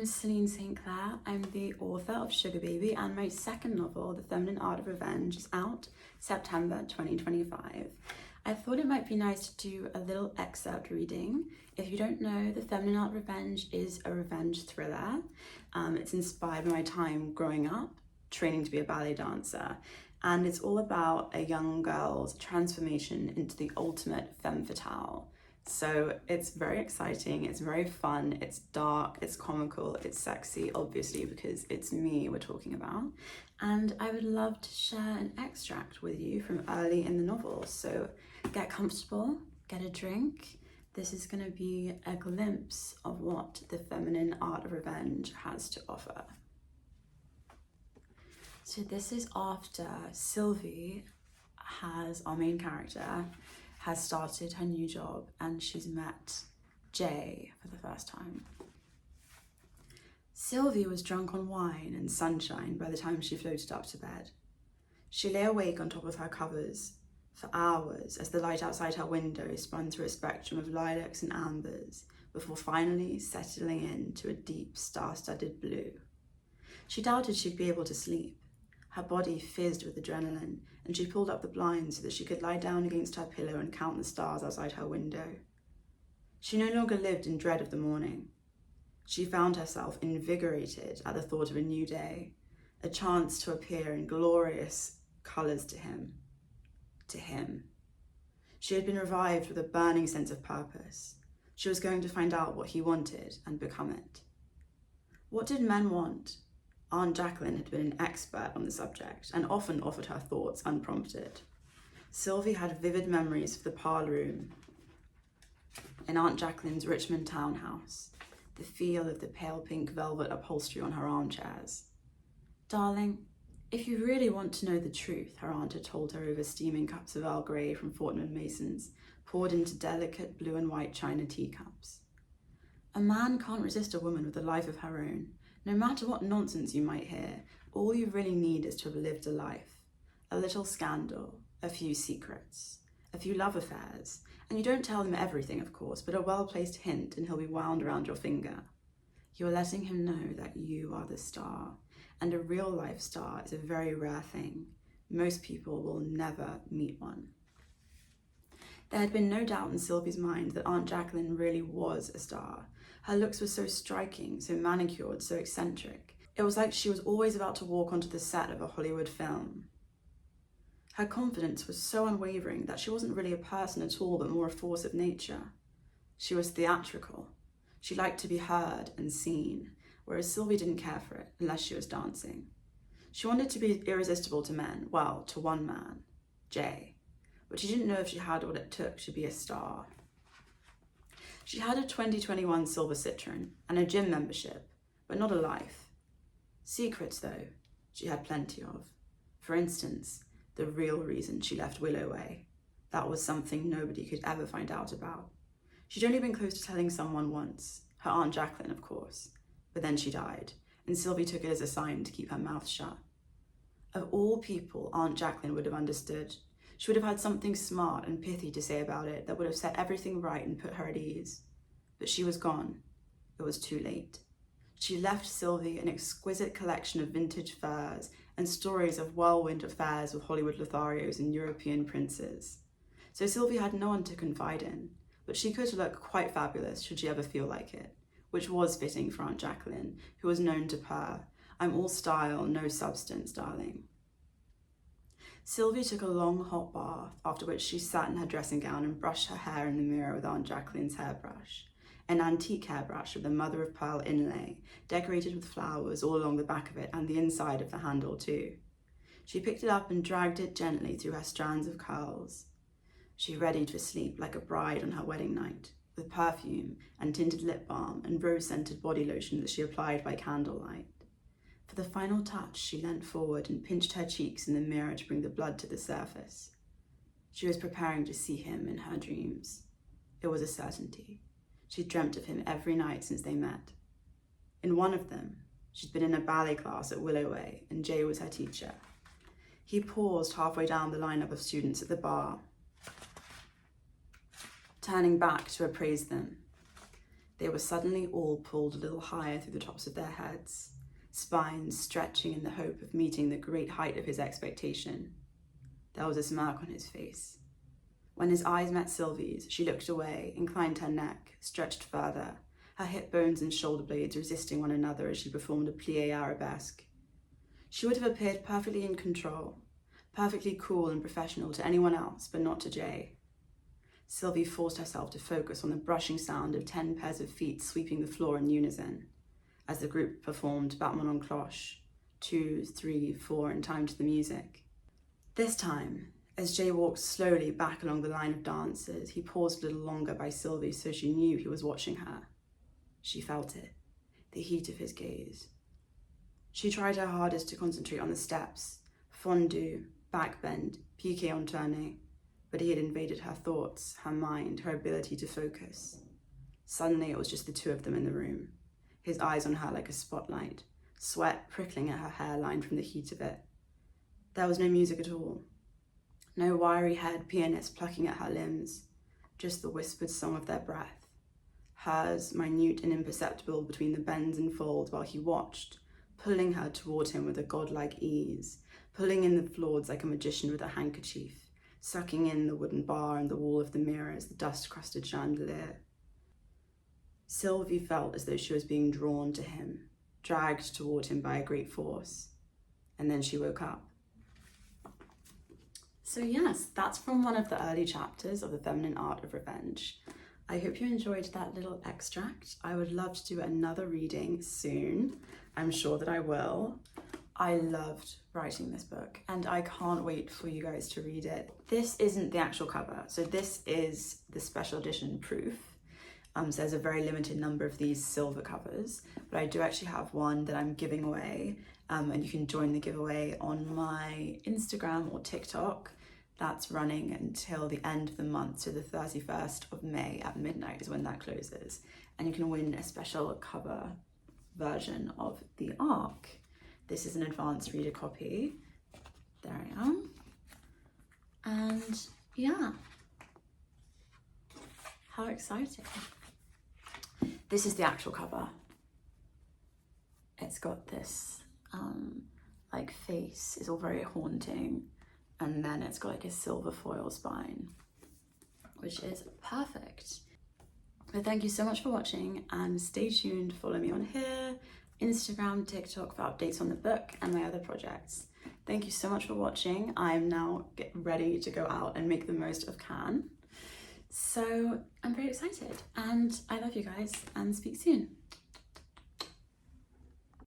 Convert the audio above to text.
I'm Celine Saintclare. I'm the author of Sugar Baby, and my second novel, The Feminine Art of Revenge, is out September 2025. I thought it might be nice to do a little excerpt reading. If you don't know, The Feminine Art of Revenge is a revenge thriller. It's inspired by my time growing up, training to be a ballet dancer, and it's all about a young girl's transformation into the ultimate femme fatale. So it's very exciting, it's very fun, it's dark, it's comical, it's sexy, obviously, because it's me we're talking about. And I would love to share an extract with you from early in the novel. So get comfortable, get a drink. This is going to be a glimpse of what the feminine art of revenge has to offer. So this is after Sylvie our main character, has started her new job and she's met Jay for the first time. Sylvie was drunk on wine and sunshine by the time she floated up to bed. She lay awake on top of her covers for hours as the light outside her window spun through a spectrum of lilacs and ambers before finally settling into a deep star-studded blue. She doubted she'd be able to sleep. Her body fizzed with adrenaline, and she pulled up the blinds so that she could lie down against her pillow and count the stars outside her window. She no longer lived in dread of the morning. She found herself invigorated at the thought of a new day, a chance to appear in glorious colours to him. To him. She had been revived with a burning sense of purpose. She was going to find out what he wanted and become it. What did men want? Aunt Jacqueline had been an expert on the subject and often offered her thoughts unprompted. Sylvie had vivid memories of the parlour room in Aunt Jacqueline's Richmond townhouse, the feel of the pale pink velvet upholstery on her armchairs. "Darling, if you really want to know the truth," her aunt had told her over steaming cups of Earl Grey from Fortnum & Mason's, poured into delicate blue and white china teacups. "A man can't resist a woman with a life of her own. No matter what nonsense you might hear, all you really need is to have lived a life. A little scandal, a few secrets, a few love affairs, and you don't tell him everything, of course, but a well-placed hint and he'll be wound around your finger. You're letting him know that you are the star, and a real-life star is a very rare thing. Most people will never meet one." There had been no doubt in Sylvie's mind that Aunt Jacqueline really was a star. Her looks were so striking, so manicured, so eccentric. It was like she was always about to walk onto the set of a Hollywood film. Her confidence was so unwavering that she wasn't really a person at all, but more a force of nature. She was theatrical. She liked to be heard and seen, whereas Sylvie didn't care for it unless she was dancing. She wanted to be irresistible to men, well, to one man, Jay, but she didn't know if she had what it took to be a star. She had a 2021 silver Citroen and a gym membership, but not a life. Secrets, though, she had plenty of. For instance, the real reason she left Willow Way. That was something nobody could ever find out about. She'd only been close to telling someone once, her Aunt Jacqueline, of course, but then she died, and Sylvie took it as a sign to keep her mouth shut. Of all people, Aunt Jacqueline would have understood. She would have had something smart and pithy to say about it that would have set everything right and put her at ease. But she was gone. It was too late. She left Sylvie an exquisite collection of vintage furs and stories of whirlwind affairs with Hollywood Lotharios and European princes. So Sylvie had no one to confide in, but she could look quite fabulous should she ever feel like it, which was fitting for Aunt Jacqueline, who was known to purr, "I'm all style, no substance, darling." Sylvie took a long hot bath, after which she sat in her dressing gown and brushed her hair in the mirror with Aunt Jacqueline's hairbrush, an antique hairbrush with a mother-of-pearl inlay, decorated with flowers all along the back of it and the inside of the handle too. She picked it up and dragged it gently through her strands of curls. She readied for sleep like a bride on her wedding night, with perfume and tinted lip balm and rose-scented body lotion that she applied by candlelight. For the final touch, she leant forward and pinched her cheeks in the mirror to bring the blood to the surface. She was preparing to see him in her dreams. It was a certainty. She'd dreamt of him every night since they met. In one of them, she'd been in a ballet class at Willow Way, and Jay was her teacher. He paused halfway down the lineup of students at the bar, turning back to appraise them. They were suddenly all pulled a little higher through the tops of their heads, spines stretching in the hope of meeting the great height of his expectation. There was a smirk on his face. When his eyes met Sylvie's, she looked away, inclined her neck, stretched further, her hip bones and shoulder blades resisting one another as she performed a plie arabesque. She would have appeared perfectly in control, perfectly cool and professional to anyone else, but not to Jay. Sylvie forced herself to focus on the brushing sound of 10 pairs of feet sweeping the floor in unison, as the group performed battement en cloche, 2, 3, 4 in time to the music. This time, as Jay walked slowly back along the line of dancers, he paused a little longer by Sylvie so she knew he was watching her. She felt it, the heat of his gaze. She tried her hardest to concentrate on the steps, fondue, backbend, piqué en tournée, but he had invaded her thoughts, her mind, her ability to focus. Suddenly it was just the two of them in the room, his eyes on her like a spotlight, sweat prickling at her hairline from the heat of it. There was no music at all. No wiry-haired pianist plucking at her limbs, just the whispered song of their breath, hers minute and imperceptible between the bends and folds while he watched, pulling her toward him with a godlike ease, pulling in the floors like a magician with a handkerchief, sucking in the wooden bar and the wall of the mirrors, the dust-crusted chandelier. Sylvie felt as though she was being drawn to him, dragged toward him by a great force, and then she woke up. So yes, that's from one of the early chapters of The Feminine Art of Revenge. I hope you enjoyed that little extract. I would love to do another reading soon. I'm sure that I will. I loved writing this book and I can't wait for you guys to read it. This isn't the actual cover, so this is the special edition proof. So there's a very limited number of these silver covers, but I do actually have one that I'm giving away, and you can join the giveaway on my Instagram or TikTok. That's running until the end of the month, so the 31st of May at midnight is when that closes. And you can win a special cover version of the ARC. This is an advanced reader copy. There I am. And yeah, how exciting. This is the actual cover. It's got this like face, it's all very haunting. And then it's got like a silver foil spine, which is perfect. But thank you so much for watching and stay tuned. Follow me on here, Instagram, TikTok for updates on the book and my other projects. Thank you so much for watching. I'm now ready to go out and make the most of Cannes. So I'm very excited and I love you guys and speak soon.